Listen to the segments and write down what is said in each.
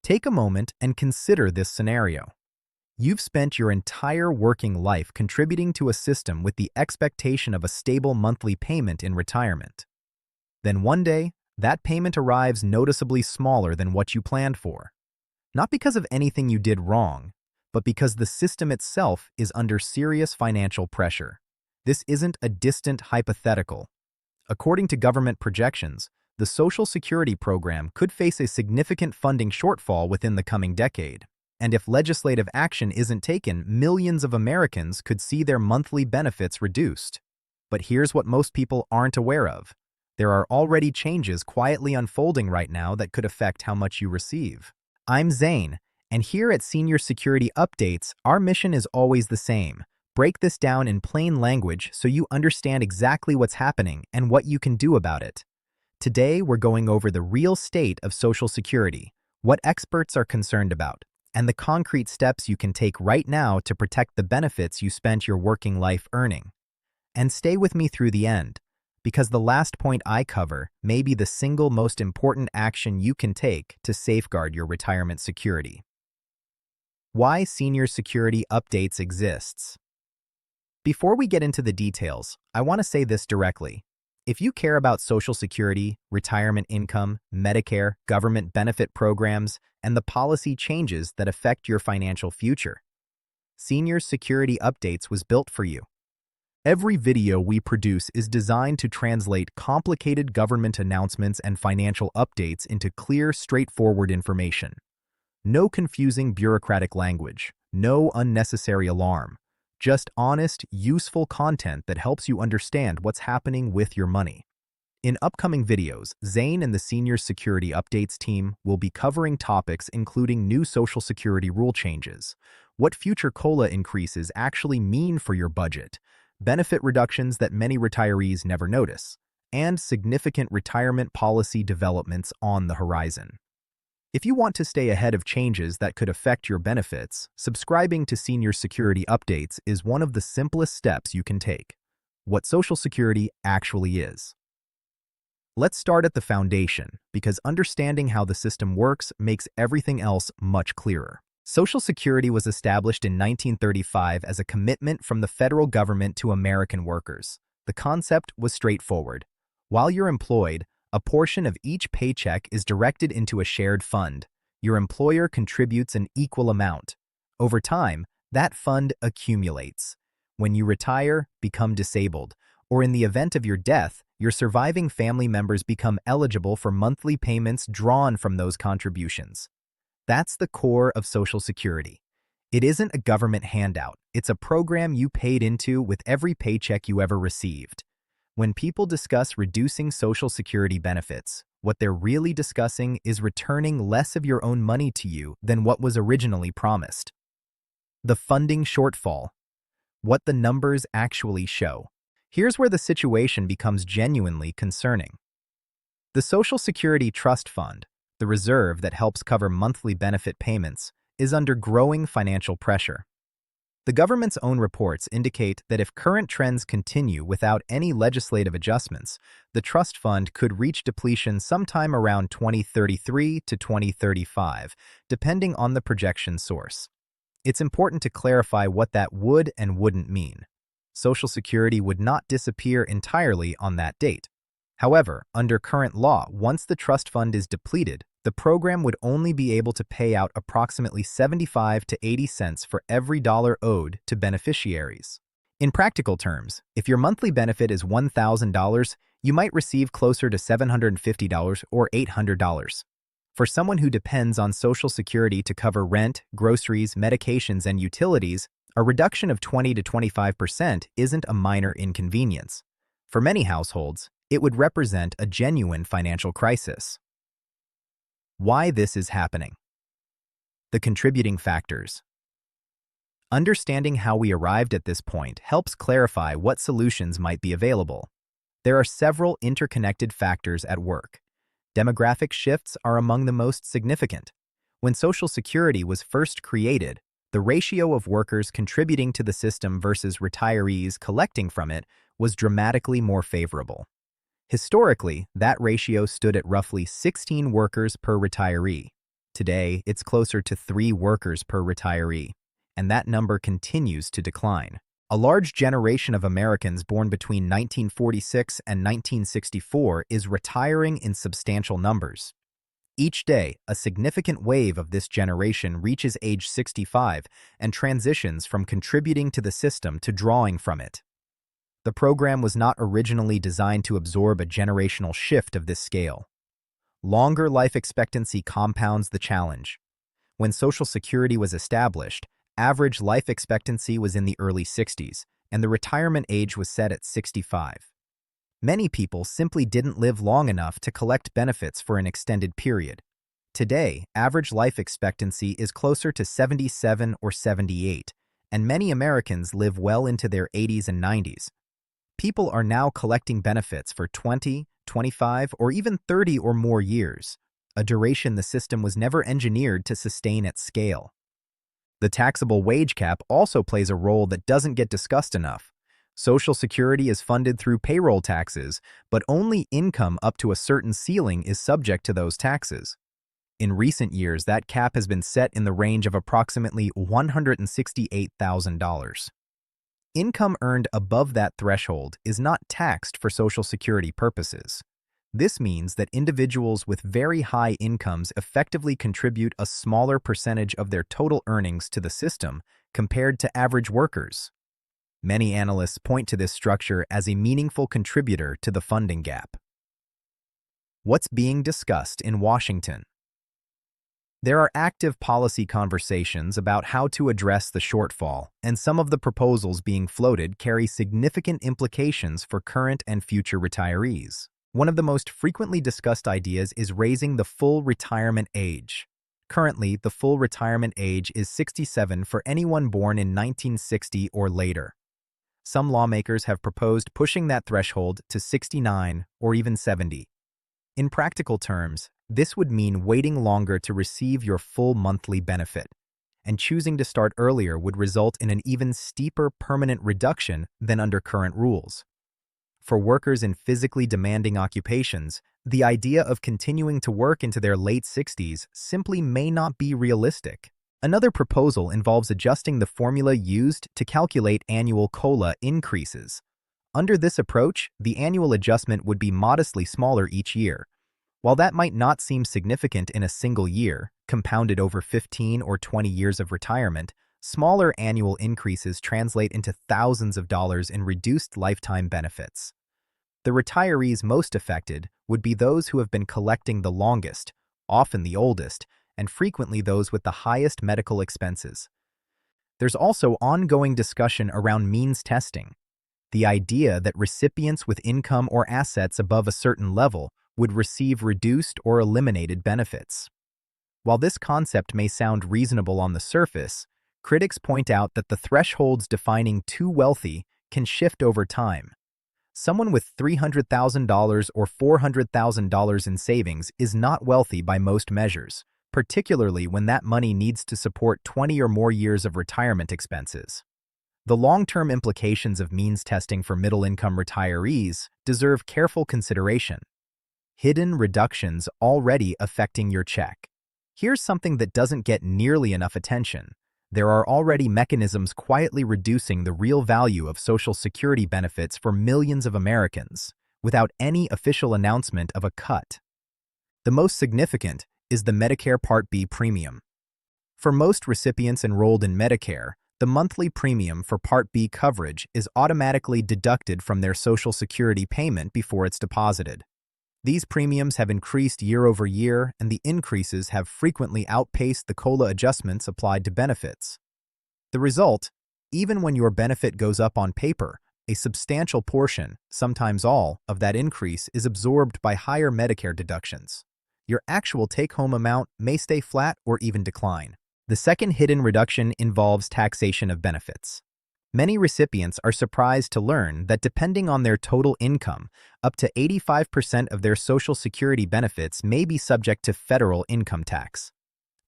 Take a moment and consider this scenario. You've spent your entire working life contributing to a system with the expectation of a stable monthly payment in retirement. Then one day, that payment arrives noticeably smaller than what you planned for. Not because of anything you did wrong, but because the system itself is under serious financial pressure. This isn't a distant hypothetical. According to government projections, the Social Security program could face a significant funding shortfall within the coming decade. And if legislative action isn't taken, millions of Americans could see their monthly benefits reduced. But here's what most people aren't aware of. There are already changes quietly unfolding right now that could affect how much you receive. I'm Zane, and here at Senior Security Updates, our mission is always the same. Break this down in plain language so you understand exactly what's happening and what you can do about it. Today, we're going over the real state of Social Security, what experts are concerned about, and the concrete steps you can take right now to protect the benefits you spent your working life earning. And stay with me through the end, because the last point I cover may be the single most important action you can take to safeguard your retirement security. Why Senior Security Updates exists. Before we get into the details, I want to say this directly. If you care about Social Security, retirement income, Medicare, government benefit programs, and the policy changes that affect your financial future, Senior Security Updates was built for you. Every video we produce is designed to translate complicated government announcements and financial updates into clear, straightforward information. No confusing bureaucratic language, no unnecessary alarm. Just honest, useful content that helps you understand what's happening with your money. In upcoming videos, Zane and the Senior Security Updates team will be covering topics including new Social Security rule changes, what future COLA increases actually mean for your budget, benefit reductions that many retirees never notice, and significant retirement policy developments on the horizon. If you want to stay ahead of changes that could affect your benefits, subscribing to Senior Security Updates is one of the simplest steps you can take. What Social Security actually is. Let's start at the foundation, because understanding how the system works makes everything else much clearer. Social Security was established in 1935 as a commitment from the federal government to American workers. The concept was straightforward. While you're employed, a portion of each paycheck is directed into a shared fund. Your employer contributes an equal amount. Over time, that fund accumulates. When you retire, become disabled, or in the event of your death, your surviving family members become eligible for monthly payments drawn from those contributions. That's the core of Social Security. It isn't a government handout. It's a program you paid into with every paycheck you ever received. When people discuss reducing Social Security benefits, what they're really discussing is returning less of your own money to you than what was originally promised. The funding shortfall. What the numbers actually show. Here's where the situation becomes genuinely concerning. The Social Security Trust Fund, the reserve that helps cover monthly benefit payments, is under growing financial pressure. The government's own reports indicate that if current trends continue without any legislative adjustments, the trust fund could reach depletion sometime around 2033 to 2035, depending on the projection source. It's important to clarify what that would and wouldn't mean. Social Security would not disappear entirely on that date. However, under current law, once the trust fund is depleted, the program would only be able to pay out approximately 75 to 80 cents for every dollar owed to beneficiaries. In practical terms, if your monthly benefit is $1,000, you might receive closer to $750 or $800. For someone who depends on Social Security to cover rent, groceries, medications, and utilities, a reduction of 20 to 25% isn't a minor inconvenience. For many households, it would represent a genuine financial crisis. Why this is happening. The contributing factors. Understanding how we arrived at this point helps clarify what solutions might be available. There are several interconnected factors at work. Demographic shifts are among the most significant. When Social Security was first created, the ratio of workers contributing to the system versus retirees collecting from it was dramatically more favorable. Historically, that ratio stood at roughly 16 workers per retiree. Today, it's closer to 3 workers per retiree, and that number continues to decline. A large generation of Americans born between 1946 and 1964 is retiring in substantial numbers. Each day, a significant wave of this generation reaches age 65 and transitions from contributing to the system to drawing from it. The program was not originally designed to absorb a generational shift of this scale. Longer life expectancy compounds the challenge. When Social Security was established, average life expectancy was in the early 60s, and the retirement age was set at 65. Many people simply didn't live long enough to collect benefits for an extended period. Today, average life expectancy is closer to 77 or 78, and many Americans live well into their 80s and 90s. People are now collecting benefits for 20, 25, or even 30 or more years, a duration the system was never engineered to sustain at scale. The taxable wage cap also plays a role that doesn't get discussed enough. Social Security is funded through payroll taxes, but only income up to a certain ceiling is subject to those taxes. In recent years, that cap has been set in the range of approximately $168,000. Income earned above that threshold is not taxed for Social Security purposes. This means that individuals with very high incomes effectively contribute a smaller percentage of their total earnings to the system compared to average workers. Many analysts point to this structure as a meaningful contributor to the funding gap. What's being discussed in Washington? There are active policy conversations about how to address the shortfall, and some of the proposals being floated carry significant implications for current and future retirees. One of the most frequently discussed ideas is raising the full retirement age. Currently, the full retirement age is 67 for anyone born in 1960 or later. Some lawmakers have proposed pushing that threshold to 69 or even 70. In practical terms, this would mean waiting longer to receive your full monthly benefit, and choosing to start earlier would result in an even steeper permanent reduction than under current rules. For workers in physically demanding occupations, the idea of continuing to work into their late 60s simply may not be realistic. Another proposal involves adjusting the formula used to calculate annual COLA increases. Under this approach, the annual adjustment would be modestly smaller each year. While that might not seem significant in a single year, compounded over 15 or 20 years of retirement, smaller annual increases translate into thousands of dollars in reduced lifetime benefits. The retirees most affected would be those who have been collecting the longest, often the oldest, and frequently those with the highest medical expenses. There's also ongoing discussion around means testing. The idea that recipients with income or assets above a certain level would receive reduced or eliminated benefits. While this concept may sound reasonable on the surface, critics point out that the thresholds defining too wealthy can shift over time. Someone with $300,000 or $400,000 in savings is not wealthy by most measures, particularly when that money needs to support 20 or more years of retirement expenses. The long-term implications of means testing for middle-income retirees deserve careful consideration. Hidden reductions already affecting your check. Here's something that doesn't get nearly enough attention. There are already mechanisms quietly reducing the real value of Social Security benefits for millions of Americans, without any official announcement of a cut. The most significant is the Medicare Part B premium. For most recipients enrolled in Medicare, the monthly premium for Part B coverage is automatically deducted from their Social Security payment before it's deposited. These premiums have increased year over year, and the increases have frequently outpaced the COLA adjustments applied to benefits. The result, even when your benefit goes up on paper, a substantial portion, sometimes all, of that increase is absorbed by higher Medicare deductions. Your actual take-home amount may stay flat or even decline. The second hidden reduction involves taxation of benefits. Many recipients are surprised to learn that depending on their total income, up to 85% of their Social Security benefits may be subject to federal income tax.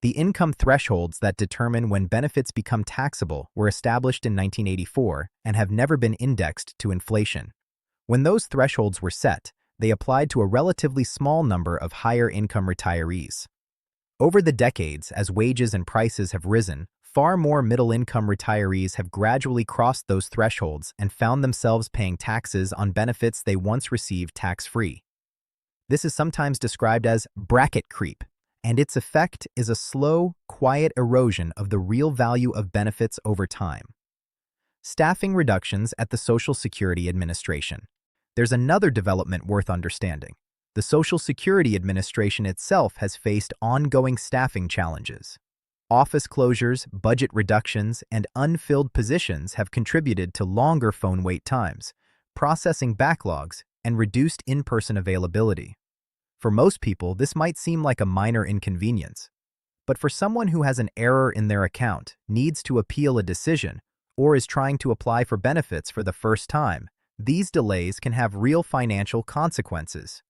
The income thresholds that determine when benefits become taxable were established in 1984 and have never been indexed to inflation. When those thresholds were set, they applied to a relatively small number of higher income retirees. Over the decades, as wages and prices have risen, far more middle-income retirees have gradually crossed those thresholds and found themselves paying taxes on benefits they once received tax-free. This is sometimes described as bracket creep, and its effect is a slow, quiet erosion of the real value of benefits over time. Staffing reductions at the Social Security Administration. There's another development worth understanding. The Social Security Administration itself has faced ongoing staffing challenges. Office closures, budget reductions, and unfilled positions have contributed to longer phone wait times, processing backlogs, and reduced in-person availability. For most people, this might seem like a minor inconvenience. But for someone who has an error in their account, needs to appeal a decision, or is trying to apply for benefits for the first time, these delays can have real financial consequences.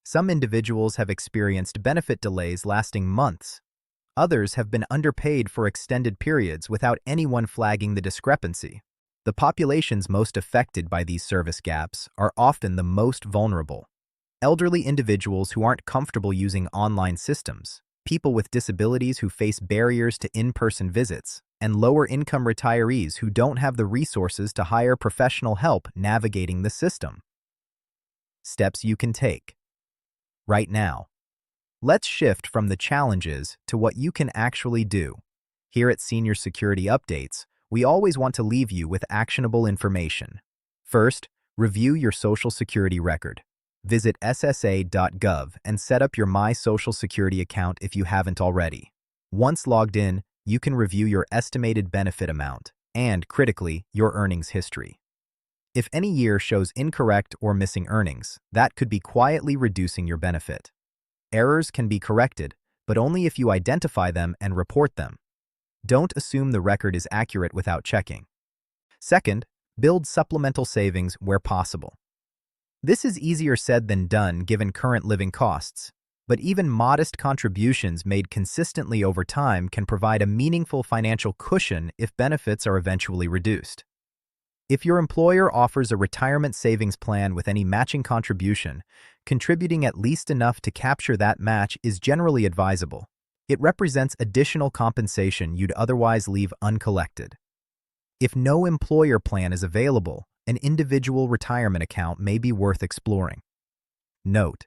Some individuals have experienced benefit delays lasting months. Others have been underpaid for extended periods without anyone flagging the discrepancy. The populations most affected by these service gaps are often the most vulnerable. Elderly individuals who aren't comfortable using online systems, people with disabilities who face barriers to in-person visits, and lower-income retirees who don't have the resources to hire professional help navigating the system. Steps you can take. Right now, let's shift from the challenges to what you can actually do. Here at Senior Security Updates, we always want to leave you with actionable information. First, review your Social Security record. Visit SSA.gov and set up your My Social Security account if you haven't already. Once logged in, you can review your estimated benefit amount and, critically, your earnings history. If any year shows incorrect or missing earnings, that could be quietly reducing your benefit. Errors can be corrected, but only if you identify them and report them. Don't assume the record is accurate without checking. Second, build supplemental savings where possible. This is easier said than done given current living costs, but even modest contributions made consistently over time can provide a meaningful financial cushion if benefits are eventually reduced. If your employer offers a retirement savings plan with any matching contribution, contributing at least enough to capture that match is generally advisable. It represents additional compensation you'd otherwise leave uncollected. If no employer plan is available, an individual retirement account may be worth exploring. Note: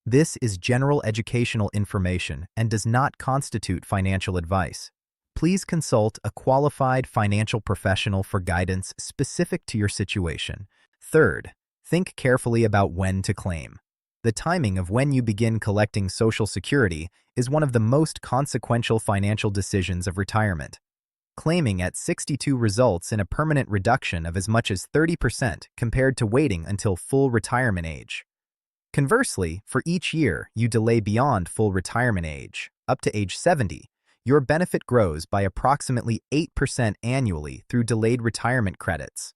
this is general educational information and does not constitute financial advice. Please consult a qualified financial professional for guidance specific to your situation. Third, think carefully about when to claim. The timing of when you begin collecting Social Security is one of the most consequential financial decisions of retirement. Claiming at 62 results in a permanent reduction of as much as 30% compared to waiting until full retirement age. Conversely, for each year you delay beyond full retirement age, up to age 70, your benefit grows by approximately 8% annually through delayed retirement credits.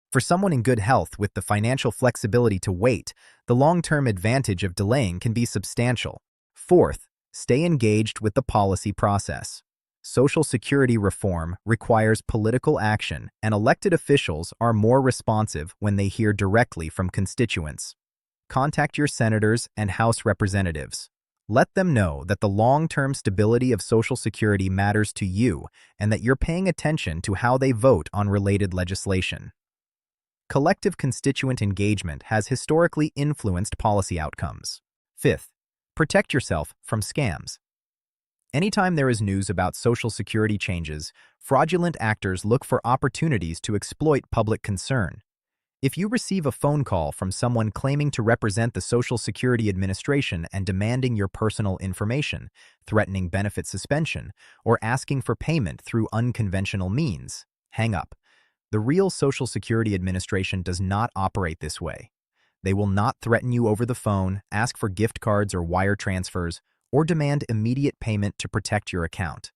For someone in good health with the financial flexibility to wait, the long-term advantage of delaying can be substantial. Fourth, stay engaged with the policy process. Social Security reform requires political action, and elected officials are more responsive when they hear directly from constituents. Contact your senators and House representatives. Let them know that the long-term stability of Social Security matters to you and that you're paying attention to how they vote on related legislation. Collective constituent engagement has historically influenced policy outcomes. Fifth, protect yourself from scams. Anytime there is news about Social Security changes, fraudulent actors look for opportunities to exploit public concern. If you receive a phone call from someone claiming to represent the Social Security Administration and demanding your personal information, threatening benefit suspension, or asking for payment through unconventional means, hang up. The real Social Security Administration does not operate this way. They will not threaten you over the phone, ask for gift cards or wire transfers, or demand immediate payment to protect your account.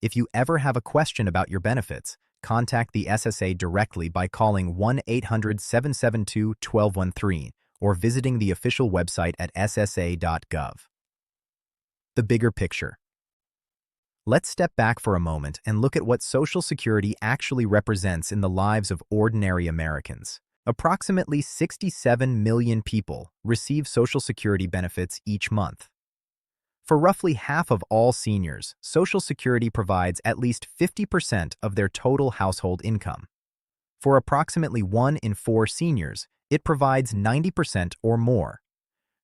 If you ever have a question about your benefits, contact the SSA directly by calling 1-800-772-1213 or visiting the official website at SSA.gov. The bigger picture. Let's step back for a moment and look at what Social Security actually represents in the lives of ordinary Americans. Approximately 67 million people receive Social Security benefits each month. For roughly half of all seniors, Social Security provides at least 50% of their total household income. For approximately 1 in 4 seniors, it provides 90% or more.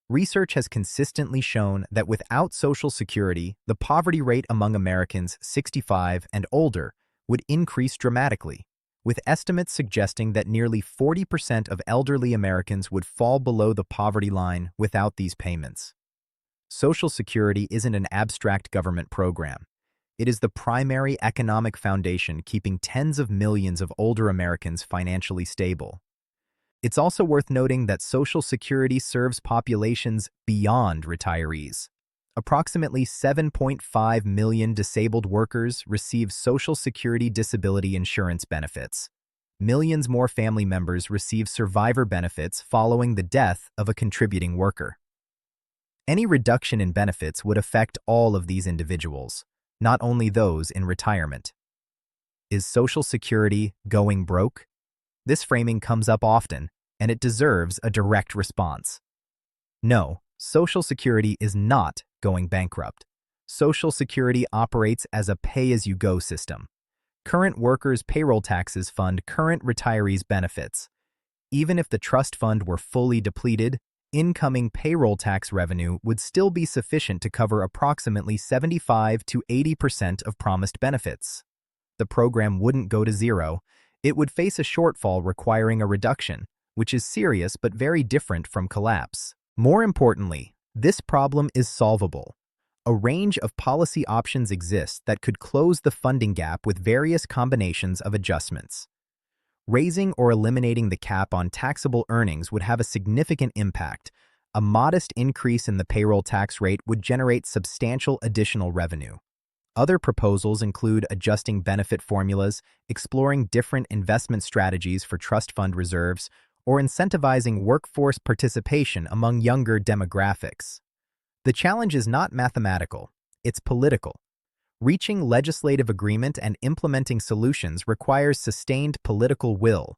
Research has consistently shown that without Social Security, the poverty rate among Americans 65 and older would increase dramatically, with estimates suggesting that nearly 40% of elderly Americans would fall below the poverty line without these payments. Social Security isn't an abstract government program. It is the primary economic foundation keeping tens of millions of older Americans financially stable. It's also worth noting that Social Security serves populations beyond retirees. Approximately 7.5 million disabled workers receive Social Security disability insurance benefits. Millions more family members receive survivor benefits following the death of a contributing worker. Any reduction in benefits would affect all of these individuals, not only those in retirement. Is Social Security going broke? This framing comes up often, and it deserves a direct response. No, Social Security is not going bankrupt. Social Security operates as a pay-as-you-go system. Current workers' payroll taxes fund current retirees' benefits. Even if the trust fund were fully depleted, incoming payroll tax revenue would still be sufficient to cover approximately 75 to 80% of promised benefits. The program wouldn't go to zero. It would face a shortfall requiring a reduction, which is serious but very different from collapse. More importantly, this problem is solvable. A range of policy options exist that could close the funding gap with various combinations of adjustments. Raising or eliminating the cap on taxable earnings would have a significant impact. A modest increase in the payroll tax rate would generate substantial additional revenue. Other proposals include adjusting benefit formulas, exploring different investment strategies for trust fund reserves, or incentivizing workforce participation among younger demographics. The challenge is not mathematical, it's political. Reaching legislative agreement and implementing solutions requires sustained political will,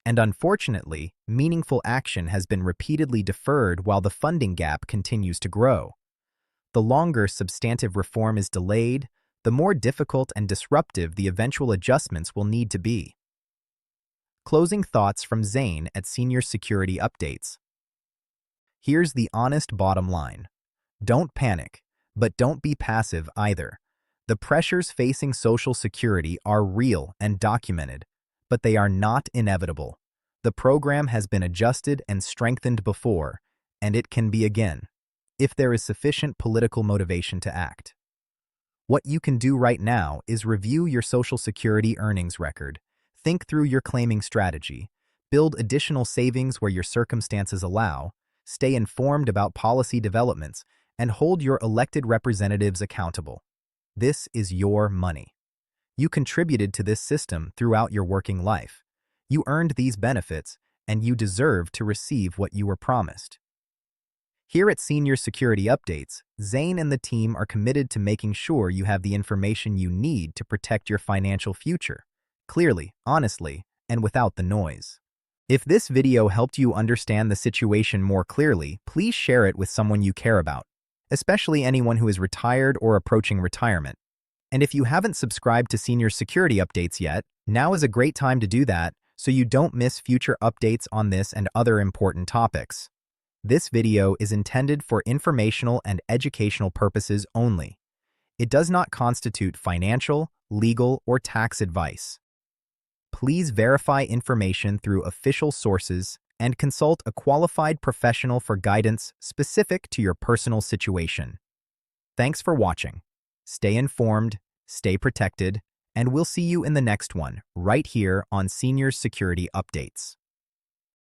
and unfortunately, meaningful action has been repeatedly deferred while the funding gap continues to grow. The longer substantive reform is delayed, the more difficult and disruptive the eventual adjustments will need to be. Closing thoughts from Zane at Senior Security Updates. Here's the honest bottom line. Don't panic, but don't be passive either. The pressures facing Social Security are real and documented, but they are not inevitable. The program has been adjusted and strengthened before, and it can be again, if there is sufficient political motivation to act. What you can do right now is review your Social Security earnings record, think through your claiming strategy, build additional savings where your circumstances allow, stay informed about policy developments, and hold your elected representatives accountable. This is your money. You contributed to this system throughout your working life. You earned these benefits, and you deserve to receive what you were promised. Here at Senior Security Updates, Zane and the team are committed to making sure you have the information you need to protect your financial future, clearly, honestly, and without the noise. If this video helped you understand the situation more clearly, please share it with someone you care about, especially anyone who is retired or approaching retirement. And if you haven't subscribed to Senior Security Updates yet, now is a great time to do that so you don't miss future updates on this and other important topics. This video is intended for informational and educational purposes only. It does not constitute financial, legal, or tax advice. Please verify information through official sources and consult a qualified professional for guidance specific to your personal situation. Thanks for watching. Stay informed, stay protected, and we'll see you in the next one, right here on Senior Security Updates.